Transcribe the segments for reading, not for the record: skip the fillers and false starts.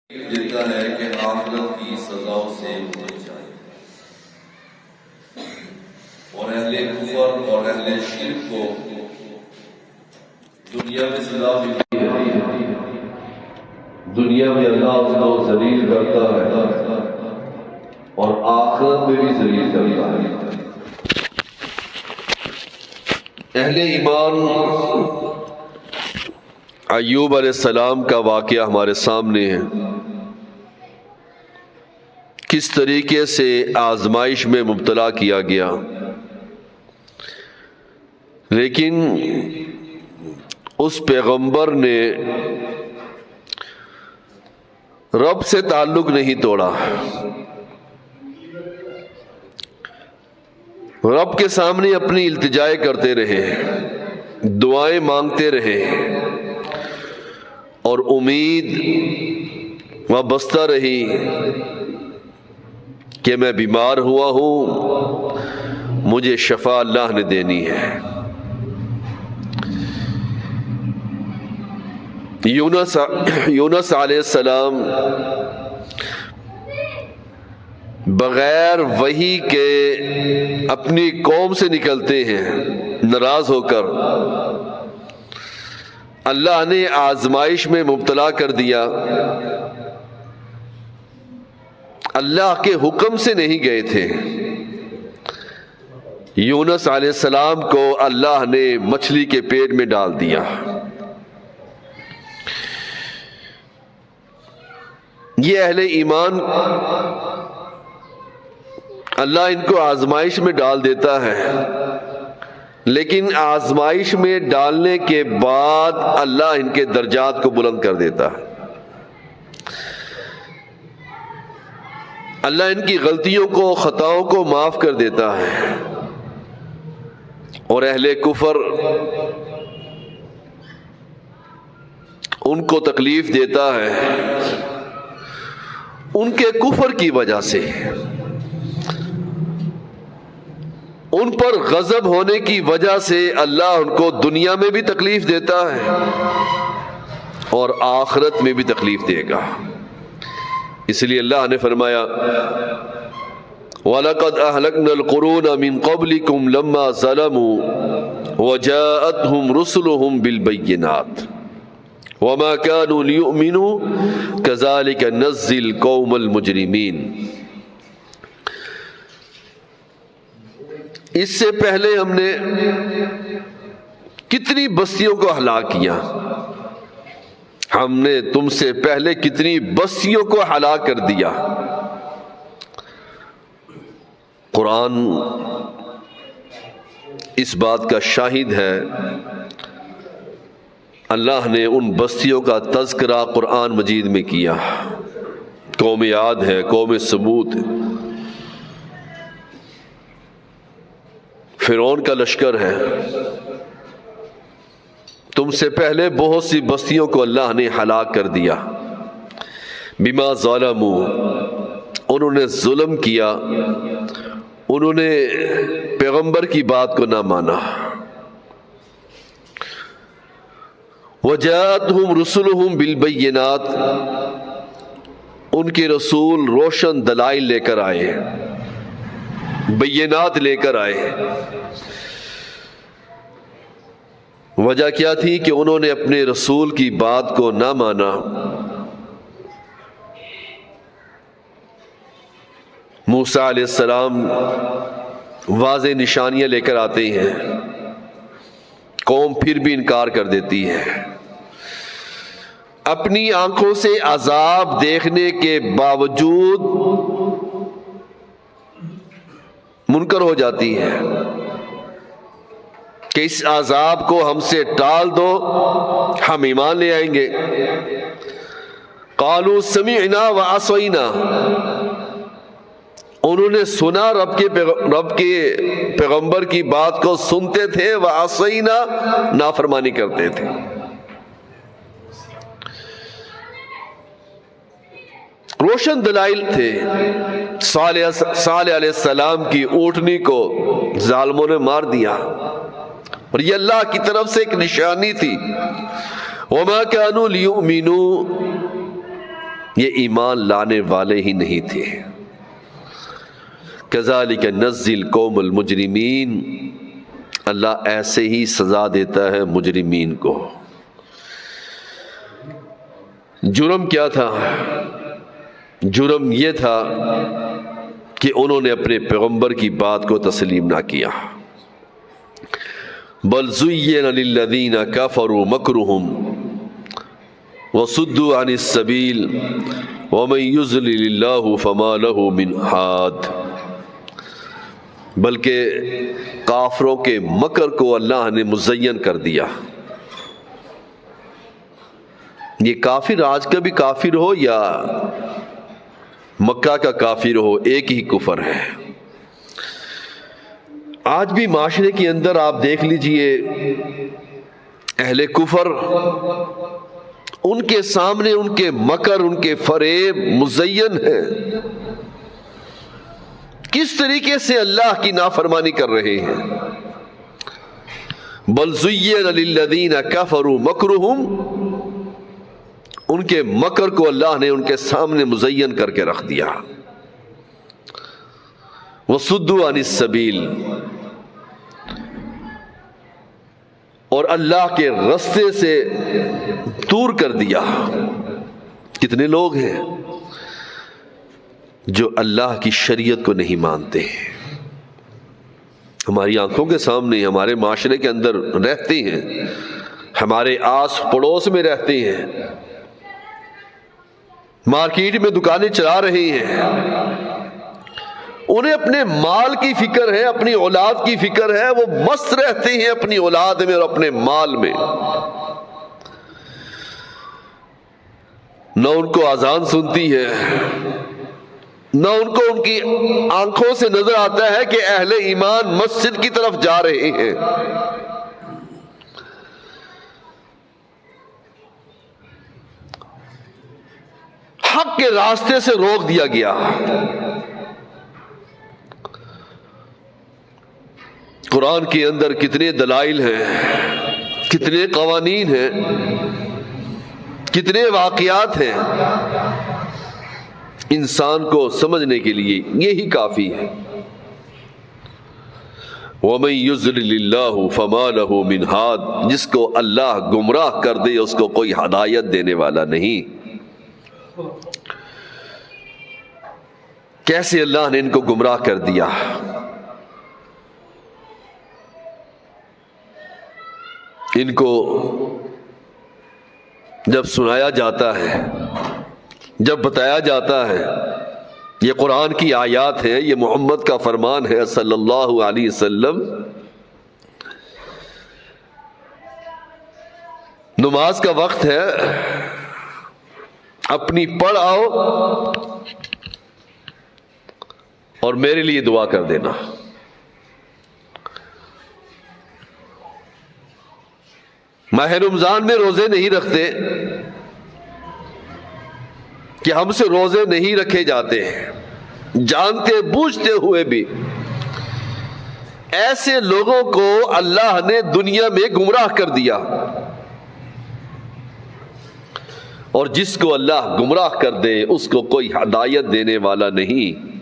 دیتا ہے کہ آخرت کی سزاؤں سے بچ جائے، اور اہل کفر اور اہل شرک کو دنیا میں سزا ملتی ہے، دنیا میں اللہ اس کو ذلیل کرتا ہے اور آخرت میں بھی ذلیل کرتا ہے۔ اہل ایمان ایوب علیہ السلام کا واقعہ ہمارے سامنے ہے، کس طریقے سے آزمائش میں مبتلا کیا گیا، لیکن اس پیغمبر نے رب سے تعلق نہیں توڑا، رب کے سامنے اپنی التجائے کرتے رہے، دعائیں مانگتے رہے، اور امید وابستہ رہی کہ میں بیمار ہوا ہوں، مجھے شفا اللہ نے دینی ہے۔ یونس علیہ السلام بغیر وحی کے اپنی قوم سے نکلتے ہیں ناراض ہو کر، اللہ نے آزمائش میں مبتلا کر دیا، اللہ کے حکم سے نہیں گئے تھے۔ یونس علیہ السلام کو اللہ نے مچھلی کے پیٹ میں ڈال دیا۔ یہ اہل ایمان اللہ ان کو آزمائش میں ڈال دیتا ہے، لیکن آزمائش میں ڈالنے کے بعد اللہ ان کے درجات کو بلند کر دیتا ہے، اللہ ان کی غلطیوں کو خطاؤں کو معاف کر دیتا ہے، اور اہل کفر ان کو تکلیف دیتا ہے ان کے کفر کی وجہ سے، ان پر غضب ہونے کی وجہ سے اللہ ان کو دنیا میں بھی تکلیف دیتا ہے اور آخرت میں بھی تکلیف دے گا۔ اس لیے اللہ نے فرمایا وَلَقَدْ أَهْلَكْنَا الْقُرُونَ مِنْ قَبْلِكُمْ لَمَّا ظَلَمُوا وَجَاءَتْهُمْ رُسُلُهُمْ بِالْبَيِّنَاتِ وَمَا كَانُوا لِيُؤْمِنُوا كَذَلِكَ نَجْزِي الْقَوْمَ الْمُجْرِمِينَ۔ اس سے پہلے ہم نے کتنی بستیوں کو ہلاک کیا، ہم نے تم سے پہلے کتنی بستیوں کو ہلاک کر دیا۔ قرآن اس بات کا شاہد ہے، اللہ نے ان بستیوں کا تذکرہ قرآن مجید میں کیا۔ قوم عاد ہے، قوم ثمود، فرعون کا لشکر ہے، تم سے پہلے بہت سی بستیوں کو اللہ نے ہلاک کر دیا۔ بما ظلموا، انہوں نے ظلم کیا، انہوں نے پیغمبر کی بات کو نہ مانا۔ وجاءتهم رسلهم بالبینات، ان کے رسول روشن دلائل لے کر آئے، بینات لے کر آئے۔ وجہ کیا تھی کہ انہوں نے اپنے رسول کی بات کو نہ مانا۔ موسیٰ علیہ السلام واضح نشانیاں لے کر آتے ہیں، قوم پھر بھی انکار کر دیتی ہے، اپنی آنکھوں سے عذاب دیکھنے کے باوجود منکر ہو جاتی ہے کہ اس عذاب کو ہم سے ٹال دو، ہم ایمان لے آئیں گے۔ قالوا سمعنا وعصینا، انہوں نے سنا، رب کے پیغمبر کی بات کو سنتے تھے، وعصینا، نافرمانی کرتے تھے۔ روشن دلائل تھے۔ صالح علیہ السلام کی اونٹنی کو ظالموں نے مار دیا، اور یہ اللہ کی طرف سے ایک نشانی تھی۔ وَمَا كَانُوا لِيُؤْمِنُوا یہ ایمان لانے والے ہی نہیں تھے۔ کذالک نجزی القوم المجرمین، اللہ ایسے ہی سزا دیتا ہے مجرمین کو۔ جرم کیا تھا؟ جرم یہ تھا کہ انہوں نے اپنے پیغمبر کی بات کو تسلیم نہ کیا۔ بل زین للذین کفروا مکرہم وصدوا عن السبیل ومن یضلل اللہ فما لہ من ہاد، بلکہ کافروں کے مکر کو اللہ نے مزین کر دیا۔ یہ کافر آج کا بھی کافر ہو یا مکہ کا کافر ہو، ایک ہی کفر ہے۔ آج بھی معاشرے کے اندر آپ دیکھ لیجئے، اہل کفر، ان کے سامنے ان کے مکر، ان کے فریب مزین ہیں، کس طریقے سے اللہ کی نافرمانی کر رہے ہیں۔ بل زین للذین کفروا مکرہم، ان کے مکر کو اللہ نے ان کے سامنے مزین کر کے رکھ دیا۔ وصدوا عن السبیل، اور اللہ کے رستے سے دور کر دیا۔ کتنے لوگ ہیں جو اللہ کی شریعت کو نہیں مانتے، ہماری آنکھوں کے سامنے ہمارے معاشرے کے اندر رہتے ہیں، ہمارے آس پڑوس میں رہتے ہیں، مارکیٹ میں دکانیں چلا رہے ہیں، انہیں اپنے مال کی فکر ہے، اپنی اولاد کی فکر ہے، وہ مست رہتے ہیں اپنی اولاد میں اور اپنے مال میں۔ نہ ان کو اذان سنتی ہے، نہ ان کو ان کی آنکھوں سے نظر آتا ہے کہ اہل ایمان مسجد کی طرف جا رہے ہیں۔ حق کے راستے سے روک دیا گیا۔ قرآن کے اندر کتنے دلائل ہیں، کتنے قوانین ہیں، کتنے واقعات ہیں، انسان کو سمجھنے کے لیے یہی کافی ہے۔ وَمَن يُضْلِلِ اللَّهُ فَمَا لَهُ مِنْ هَادٍ، جس کو اللہ گمراہ کر دے اس کو کوئی ہدایت دینے والا نہیں۔ کیسے اللہ نے ان کو گمراہ کر دیا؟ ان کو جب سنایا جاتا ہے، جب بتایا جاتا ہے، یہ قرآن کی آیات ہے، یہ محمد کا فرمان ہے صلی اللہ علیہ وسلم، نماز کا وقت ہے، اپنی پڑھ آؤ اور میرے لیے دعا کر دینا۔ ماہ رمضان میں روزے نہیں رکھتے کہ ہم سے روزے نہیں رکھے جاتے ہیں، جانتے بوجھتے ہوئے بھی ایسے لوگوں کو اللہ نے دنیا میں گمراہ کر دیا، اور جس کو اللہ گمراہ کر دے اس کو کوئی ہدایت دینے والا نہیں۔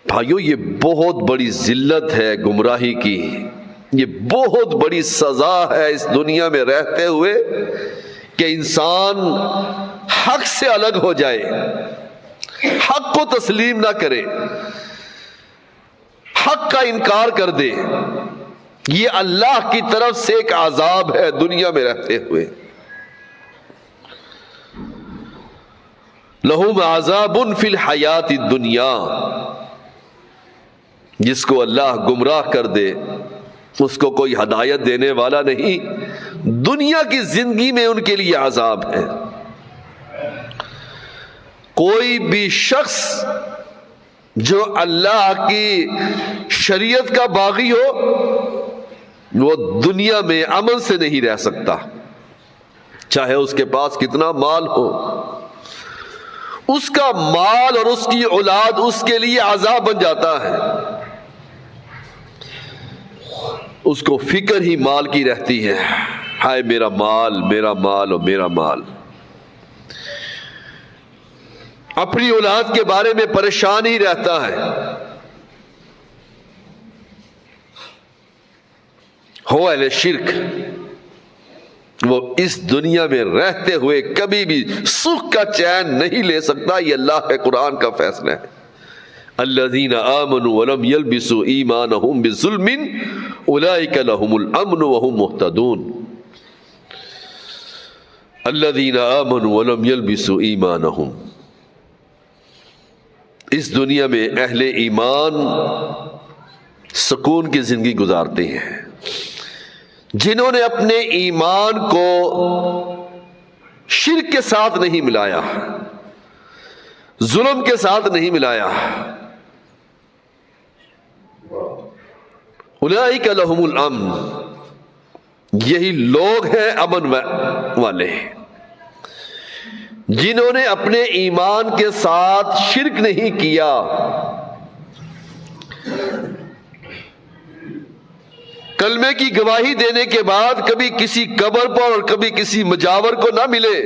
بھائیو، یہ بہت بڑی ذلت ہے گمراہی کی، یہ بہت بڑی سزا ہے اس دنیا میں رہتے ہوئے کہ انسان حق سے الگ ہو جائے، حق کو تسلیم نہ کرے، حق کا انکار کر دے۔ یہ اللہ کی طرف سے ایک عذاب ہے دنیا میں رہتے ہوئے۔ لہم عذاب فی الحیات الدنیا، جس کو اللہ گمراہ کر دے اس کو کوئی ہدایت دینے والا نہیں، دنیا کی زندگی میں ان کے لیے عذاب ہے۔ کوئی بھی شخص جو اللہ کی شریعت کا باغی ہو وہ دنیا میں امن سے نہیں رہ سکتا، چاہے اس کے پاس کتنا مال ہو، اس کا مال اور اس کی اولاد اس کے لیے عذاب بن جاتا ہے۔ اس کو فکر ہی مال کی رہتی ہے، ہائے میرا مال، میرا مال اور میرا مال۔ اپنی اولاد کے بارے میں پریشان ہی رہتا ہے، ہو اہل شرک، وہ اس دنیا میں رہتے ہوئے کبھی بھی سکھ کا چین نہیں لے سکتا۔ یہ اللہ کے قرآن کا فیصلہ ہے۔ الذین آمنوا ولم یلبسوا ایمانہم بظلم اولئک لہم الامن وہم مہتدون۔ الذین آمنوا ولم یلبسوا ایمانہم، اس دنیا میں اہل ایمان سکون کی زندگی گزارتے ہیں، جنہوں نے اپنے ایمان کو شرک کے ساتھ نہیں ملایا، ظلم کے ساتھ نہیں ملایا۔ اولئک لہم الامن، یہی لوگ ہیں امن والے، جنہوں نے اپنے ایمان کے ساتھ شرک نہیں کیا، کلمے کی گواہی دینے کے بعد کبھی کسی قبر پر اور کبھی کسی مجاور کو نہ ملے،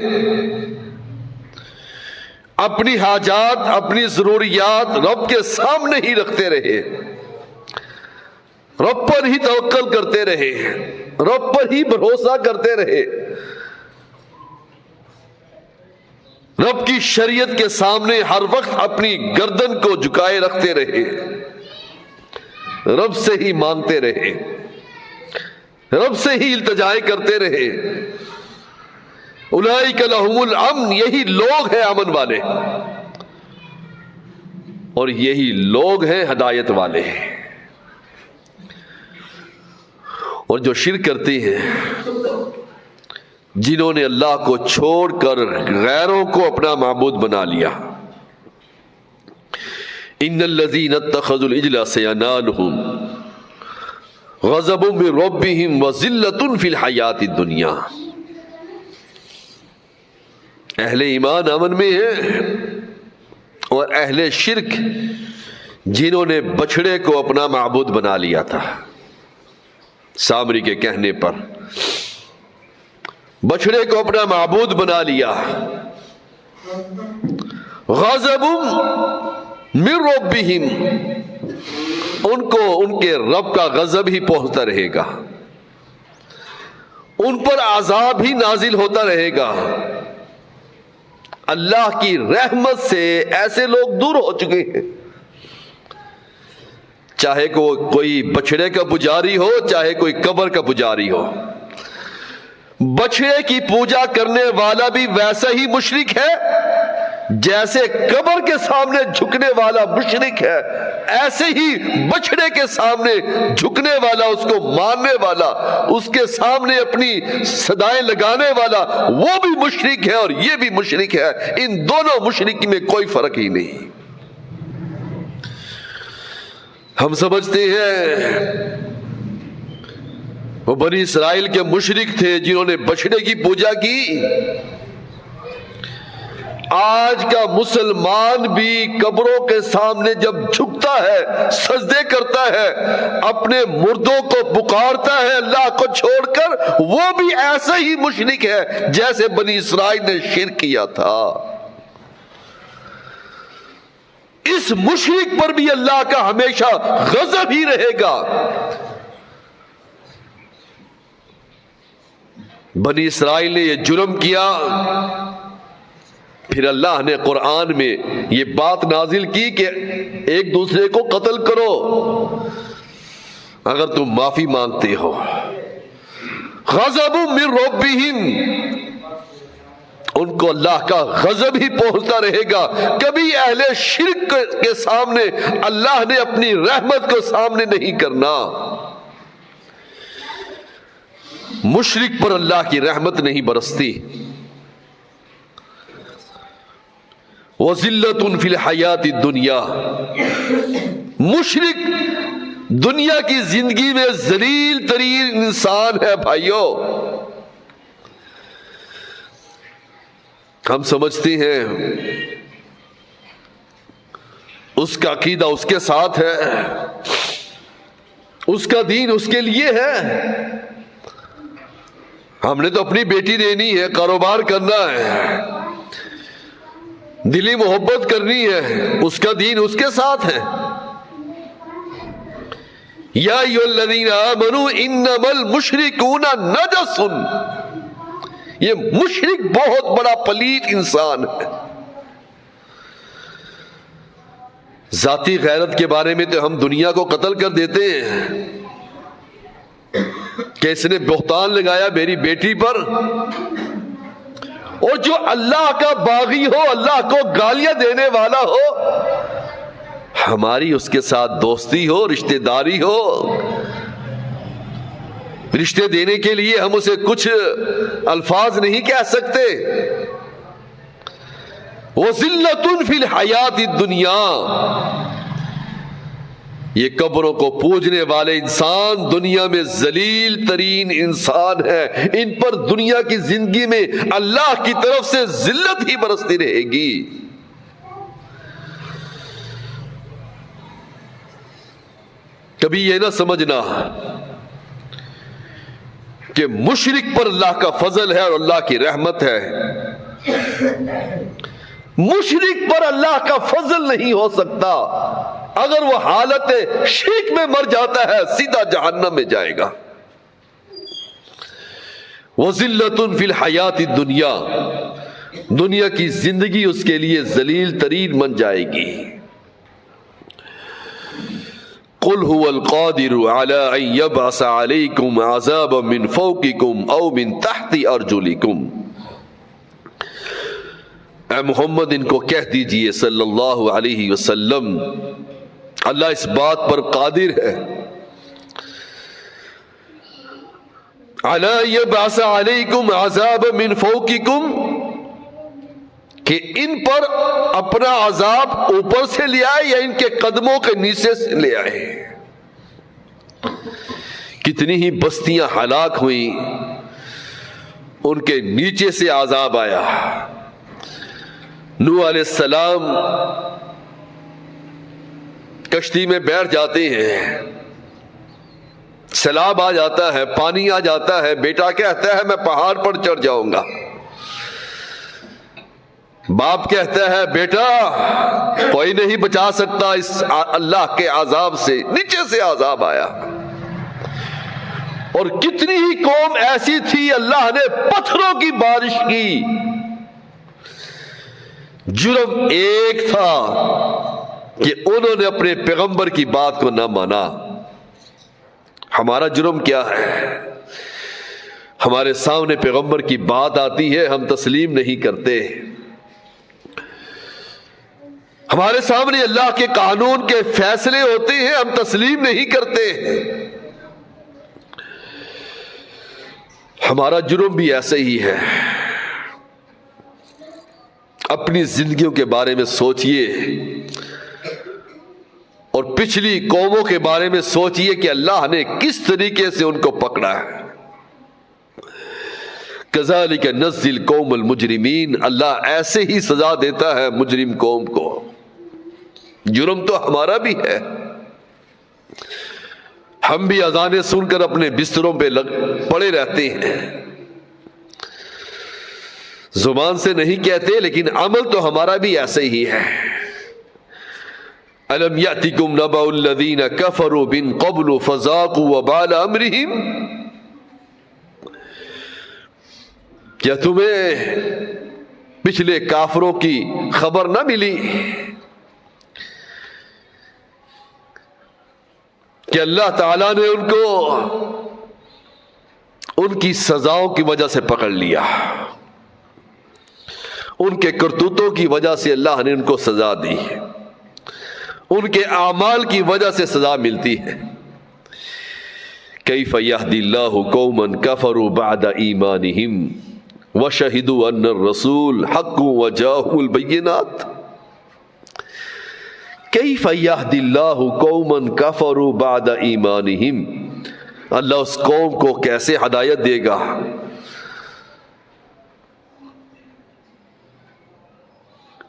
اپنی حاجات اپنی ضروریات رب کے سامنے ہی رکھتے رہے، رب پر ہی توکل کرتے رہے، رب پر ہی بھروسہ کرتے رہے، رب کی شریعت کے سامنے ہر وقت اپنی گردن کو جھکائے رکھتے رہے، رب سے ہی مانگتے رہے، رب سے ہی التجائے کرتے رہے۔ اولئک لہم الامن، یہی لوگ ہیں امن والے، اور یہی لوگ ہیں ہدایت والے۔ اور جو شرک کرتے ہیں، جنہوں نے اللہ کو چھوڑ کر غیروں کو اپنا معبود بنا لیا، ان الذین اتخذوا العجل سینالہم غضب من ربہم وذلۃ فی الحیاۃ الدنیا۔ اہل ایمان امن میں ہیں، اور اہل شرک جنہوں نے بچھڑے کو اپنا معبود بنا لیا تھا، سامری کے کہنے پر بچھڑے کو اپنا معبود بنا لیا، غضب من ربہم، ان کو ان کے رب کا غضب ہی پہنچتا رہے گا، ان پر عذاب ہی نازل ہوتا رہے گا۔ اللہ کی رحمت سے ایسے لوگ دور ہو چکے ہیں، چاہے کوئی بچھڑے کا پجاری ہو، چاہے کوئی قبر کا پجاری ہو۔ بچھڑے کی پوجا کرنے والا بھی ویسا ہی مشرک ہے جیسے قبر کے سامنے جھکنے والا مشرک ہے، ایسے ہی بچھڑے کے سامنے جھکنے والا، اس کو ماننے والا، اس کے سامنے اپنی صدائیں لگانے والا، وہ بھی مشرک ہے اور یہ بھی مشرک ہے۔ ان دونوں مشرک میں کوئی فرق ہی نہیں۔ ہم سمجھتے ہیں وہ بنی اسرائیل کے مشرک تھے جنہوں نے بچھڑے کی پوجا کی۔ آج کا مسلمان بھی قبروں کے سامنے جب جھکتا ہے، سجدے کرتا ہے، اپنے مردوں کو پکارتا ہے اللہ کو چھوڑ کر، وہ بھی ایسا ہی مشرک ہے جیسے بنی اسرائیل نے شرک کیا تھا۔ اس مشرک پر بھی اللہ کا ہمیشہ غضب ہی رہے گا۔ بنی اسرائیل نے یہ جرم کیا، پھر اللہ نے قرآن میں یہ بات نازل کی کہ ایک دوسرے کو قتل کرو اگر تم معافی مانگتے ہو۔ غضب من ربہم، ان کو اللہ کا غضب ہی پہنچتا رہے گا۔ کبھی اہل شرک کے سامنے اللہ نے اپنی رحمت کو سامنے نہیں کرنا، مشرک پر اللہ کی رحمت نہیں برستی۔ وَذِلَّةٌ فِي الْحَيَاةِ الدُّنْيَا، مشرک دنیا کی زندگی میں ذلیل ترین انسان ہے۔ بھائیو، ہم سمجھتے ہیں اس کا عقیدہ اس کے ساتھ ہے، اس کا دین اس کے لیے ہے، ہم نے تو اپنی بیٹی دینی ہے، کاروبار کرنا ہے، دلی محبت کرنی ہے، اس کا دین اس کے ساتھ ہے۔ یا ایھا الذین آمنوا انما المشرکون نجس، یہ مشرک بہت بڑا پلیت انسان ہے۔ ذاتی غیرت کے بارے میں تو ہم دنیا کو قتل کر دیتے ہیں کہ اس نے بہتان لگایا میری بیٹی پر، اور جو اللہ کا باغی ہو، اللہ کو گالیاں دینے والا ہو، ہماری اس کے ساتھ دوستی ہو، رشتہ داری ہو، رشتے دینے کے لیے ہم اسے کچھ الفاظ نہیں کہہ سکتے۔ وَذِلَّةٌ فِي الْحَيَاةِ الدُّنْيَا، یہ قبروں کو پوجنے والے انسان دنیا میں ذلیل ترین انسان ہے، ان پر دنیا کی زندگی میں اللہ کی طرف سے ذلت ہی برستی رہے گی۔ کبھی یہ نہ سمجھنا کہ مشرک پر اللہ کا فضل ہے اور اللہ کی رحمت ہے۔ مشرک پر اللہ کا فضل نہیں ہو سکتا، اگر وہ حالت شرک میں مر جاتا ہے سیدھا جہنم میں جائے گا۔ وَذِلَّةٌ فِي الْحَيَاةِ الدُّنْيَا، دنیا کی زندگی اس کے لیے ذلیل ترین بن جائے گی۔ قُلْ هُوَ الْقَادِرُ عَلَىٰ أَن يَبْعَثَ عَلَيْكُمْ عَذَابًا مِّن فَوْقِكُمْ أَوْ مِن تَحْتِ أَرْجُلِكُمْ، اے محمد ان کو کہہ دیجئے صلی اللہ علیہ وسلم، اللہ اس بات پر قادر ہے عَلَىٰ أَن يَبْعَثَ عَلَيْكُمْ عَذَابًا مِّن فَوْقِكُمْ، کہ ان پر اپنا عذاب اوپر سے لے آئے یا ان کے قدموں کے نیچے سے لے آئے۔ کتنی ہی بستیاں ہلاک ہوئیں، ان کے نیچے سے عذاب آیا۔ نوح علیہ السلام کشتی میں بیٹھ جاتے ہیں، سیلاب آ جاتا ہے، پانی آ جاتا ہے، بیٹا کہتا ہے میں پہاڑ پر چڑھ جاؤں گا، باپ کہتا ہے بیٹا کوئی نہیں بچا سکتا اس اللہ کے عذاب سے، نیچے سے عذاب آیا۔ اور کتنی ہی قوم ایسی تھی اللہ نے پتھروں کی بارش کی، جرم ایک تھا کہ انہوں نے اپنے پیغمبر کی بات کو نہ مانا۔ ہمارا جرم کیا ہے؟ ہمارے سامنے پیغمبر کی بات آتی ہے ہم تسلیم نہیں کرتے، ہمارے سامنے اللہ کے قانون کے فیصلے ہوتے ہیں ہم تسلیم نہیں کرتے۔ ہمارا جرم بھی ایسے ہی ہے۔ اپنی زندگیوں کے بارے میں سوچئے اور پچھلی قوموں کے بارے میں سوچئے کہ اللہ نے کس طریقے سے ان کو پکڑا ہے۔ كَذَلِكَ نَجْزِي الْقَوْمَ الْمُجْرِمِينَ، اللہ ایسے ہی سزا دیتا ہے مجرم قوم کو۔ جرم تو ہمارا بھی ہے، ہم بھی اذانیں سن کر اپنے بستروں پہ پڑے رہتے ہیں، زبان سے نہیں کہتے لیکن عمل تو ہمارا بھی ایسے ہی ہے۔ أَلَمْ يَأْتِكُمْ نَبَأُ الَّذِينَ كَفَرُوا مِن قَبْلُ فَذَاقُوا وَبَالَ أَمْرِهِمْ، کیا تمہیں پچھلے کافروں کی خبر نہ ملی کہ اللہ تعالیٰ نے ان کو ان کی سزاؤں کی وجہ سے پکڑ لیا، ان کے کرتوتوں کی وجہ سے اللہ نے ان کو سزا دی، ان کے اعمال کی وجہ سے سزا ملتی ہے۔ کیف یہدی اللہ قوما کفروا بعد ایمانہم وشہدوا ان الرسول حق وجاءهم البینات۔ کیف یہدی اللہ قوما کفروا بعد ایمانہم، اللہ اس قوم کو کیسے ہدایت دے گا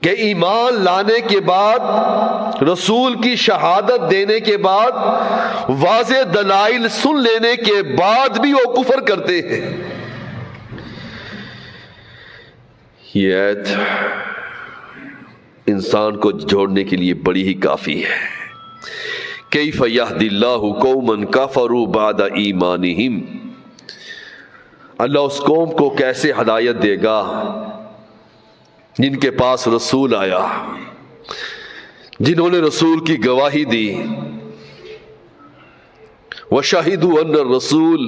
کہ ایمان لانے کے بعد، رسول کی شہادت دینے کے بعد، واضح دلائل سن لینے کے بعد بھی وہ کفر کرتے ہیں۔ یہ آیت انسان کو جوڑنے کے لیے بڑی ہی کافی ہے۔ کیف یہدی اللہ قوما کفروا بعد ایمانہم، اللہ اس قوم کو کیسے ہدایت دے گا جن کے پاس رسول آیا، جنہوں نے رسول کی گواہی دی، وشہدوا ان الرسول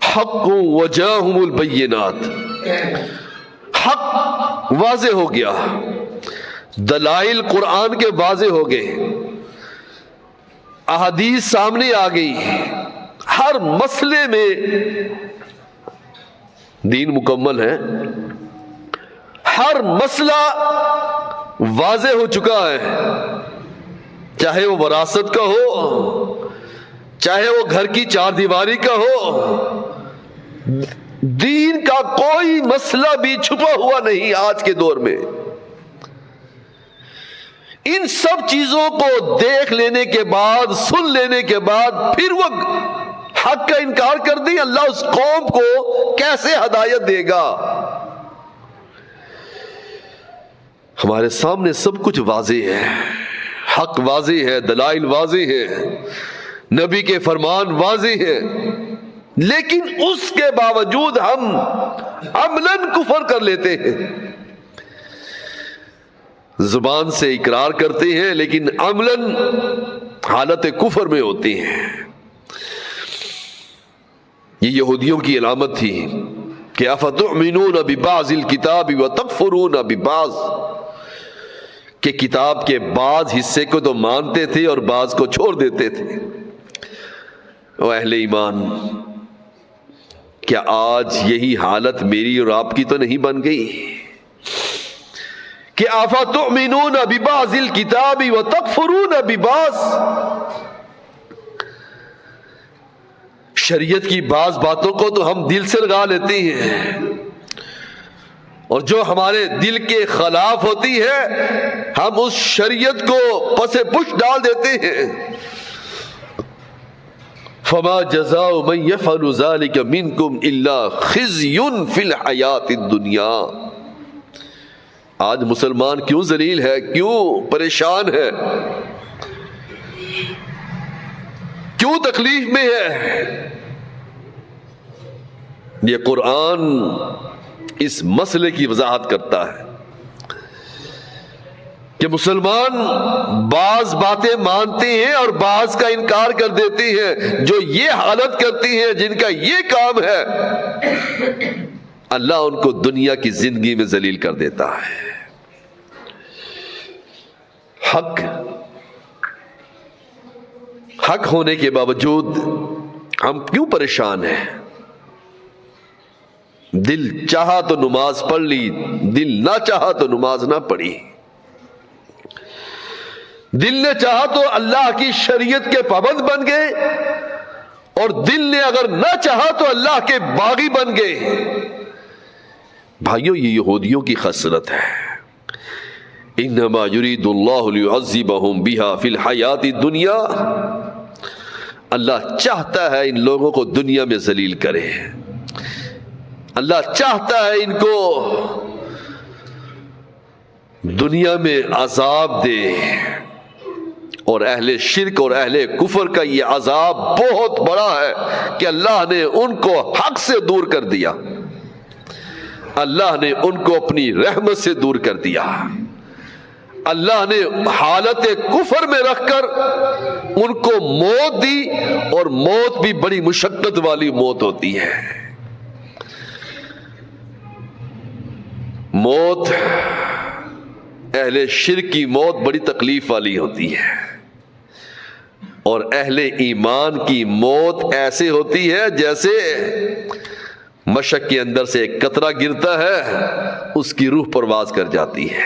حق وجاءہم البینات، حق واضح ہو گیا، دلائل قرآن کے واضح ہو گئے، احادیث سامنے آ گئی، ہر مسئلے میں دین مکمل ہے، ہر مسئلہ واضح ہو چکا ہے، چاہے وہ وراثت کا ہو، چاہے وہ گھر کی چار دیواری کا ہو، دین کا کوئی مسئلہ بھی چھپا ہوا نہیں آج کے دور میں۔ ان سب چیزوں کو دیکھ لینے کے بعد، سن لینے کے بعد پھر وہ حق کا انکار کر دیں، اللہ اس قوم کو کیسے ہدایت دے گا؟ ہمارے سامنے سب کچھ واضح ہے، حق واضح ہے، دلائل واضح ہے، نبی کے فرمان واضح ہے، لیکن اس کے باوجود ہم عملاً کفر کر لیتے ہیں، زبان سے اقرار کرتے ہیں لیکن عملاً حالت کفر میں ہوتے ہیں۔ یہ یہودیوں کی علامت تھی کہ افتؤمنون ببعض الکتاب وتکفرون ببعض، کہ کتاب کے بعض حصے کو تو مانتے تھے اور بعض کو چھوڑ دیتے تھے۔ او اہل ایمان، کیا آج یہی حالت میری اور آپ کی تو نہیں بن گئی کہ افتؤمنون ببعض الکتاب وتکفرون ببعض؟ شریعت کی بعض باتوں کو تو ہم دل سے لگا لیتے ہیں، اور جو ہمارے دل کے خلاف ہوتی ہے ہم اس شریعت کو پس پش ڈال دیتے ہیں۔ فما جزاء من يفعل ذلك منكم الا خزي في الحیات الدنیا۔ آج مسلمان کیوں ذلیل ہے، کیوں پریشان ہے، کیوں تکلیف میں ہے؟ یہ قرآن اس مسئلے کی وضاحت کرتا ہے کہ مسلمان بعض باتیں مانتے ہیں اور بعض کا انکار کر دیتے ہیں، جو یہ حالت کرتی ہیں، جن کا یہ کام ہے، اللہ ان کو دنیا کی زندگی میں ذلیل کر دیتا ہے۔ حق ہونے کے باوجود ہم کیوں پریشان ہیں؟ دل چاہا تو نماز پڑھ لی، دل نہ چاہا تو نماز نہ پڑھی، دل نے چاہا تو اللہ کی شریعت کے پابند بن گئے، اور دل نے اگر نہ چاہا تو اللہ کے باغی بن گئے۔ بھائیو، یہ یہودیوں کی خصلت ہے۔ انما یرید اللہ لیعذبہم بہا فی الحیات الدنیا، اللہ چاہتا ہے ان لوگوں کو دنیا میں ذلیل کرے، اللہ چاہتا ہے ان کو دنیا میں عذاب دے، اور اہل شرک اور اہل کفر کا یہ عذاب بہت بڑا ہے کہ اللہ نے ان کو حق سے دور کر دیا، اللہ نے ان کو اپنی رحمت سے دور کر دیا، اللہ نے حالت کفر میں رکھ کر ان کو موت دی، اور موت بھی بڑی مشقت والی موت ہوتی ہے۔ موت، اہل شرک کی موت بڑی تکلیف والی ہوتی ہے، اور اہل ایمان کی موت ایسے ہوتی ہے جیسے مشک کے اندر سے ایک قطرہ گرتا ہے، اس کی روح پرواز کر جاتی ہے،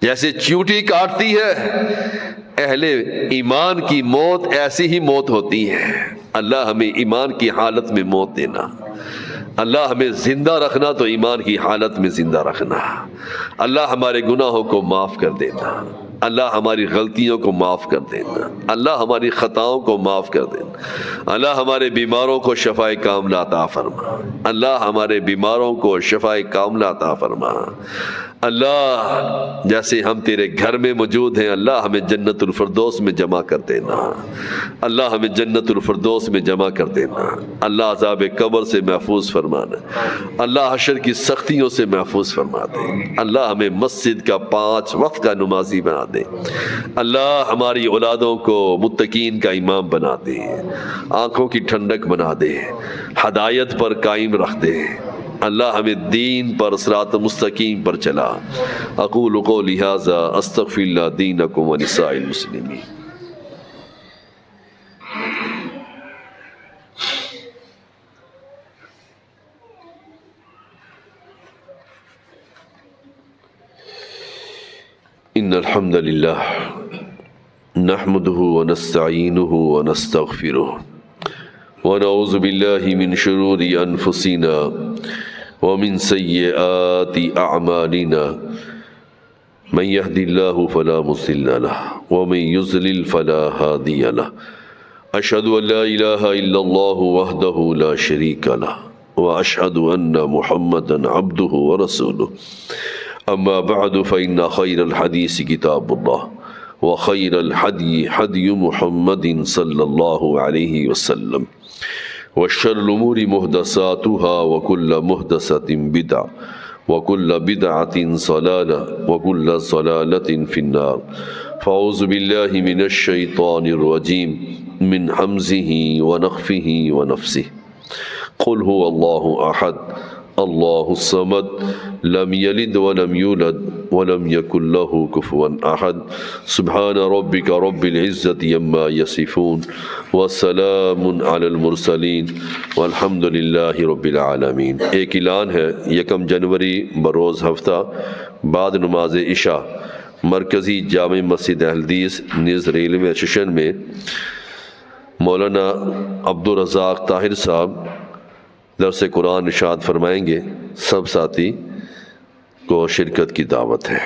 جیسے چیونٹی کاٹتی ہے۔ اہل ایمان کی موت ایسی ہی موت ہوتی ہے۔ اللہ ہمیں ایمان کی حالت میں موت دینا، اللہ ہمیں زندہ رکھنا تو ایمان کی حالت میں زندہ رکھنا، اللہ ہمارے گناہوں کو معاف کر دینا، اللہ ہماری غلطیوں کو معاف کر دینا، اللہ ہماری خطاؤں کو معاف کر دینا، اللہ ہمارے بیماروں کو شفائے کاملہ عطا فرما۔ اللہ ہمارے بیماروں کو شفائے کاملہ عطا فرما۔ اللہ جیسے ہم تیرے گھر میں موجود ہیں، اللہ ہمیں جنت الفردوس میں جمع کر دینا، اللہ ہمیں جنت الفردوس میں جمع کر دینا، اللہ عذاب قبر سے محفوظ فرمانا، اللہ حشر کی سختیوں سے محفوظ فرما دے، اللہ ہمیں مسجد کا 5 وقت کا نمازی بنا دے، اللہ ہماری اولادوں کو متقین کا امام بنا دے، آنکھوں کی ٹھنڈک بنا دے، ہدایت پر قائم رکھ دے، اللہ ہمیں دین پر صراط مستقیم پر چلا۔ اقول قولی ھذا استغفر اللہ دینکم ولسائر المسلمین۔ ان الحمد للہ نحمده ونستعینه ونستغفره ونعوذ باللہ من شرور انفسنا ومن سیئات اعمالنا من يهد الله فلا مضل له ومن يضلل فلا هادي له اشهد ان لا اله الا الله وحده لا شريك له واشهد ان محمدا عبده ورسوله اما بعد فان خير الحديث كتاب الله وخير الهدي هدي محمد صلى الله عليه وسلم وشر الأمور محدثاتها وكل محدثة بدعة وكل بدعة ضلالة وكل ضلالة في النار فأعوذ بالله من الشيطان الرجيم من همزه ونخفه ونفسه قل هو الله أحد الله الصمد لم يلد ولم يولد ولم يكن له كفوا أحد سبحان ربك رب العزة عما يصفون والسلام على المرسلين والحمد لله رب العالمين۔ ایک اعلان ہے، 1 جنوری بروز ہفتہ بعد نماز عشاء مرکزی جامع مسجد اہل حدیث نیز ریلوے اسٹیشن میں مولانا عبدالرزاق طاہر صاحب درس قرآن ارشاد فرمائیں گے، سب ساتھی کو شرکت کی دعوت ہے۔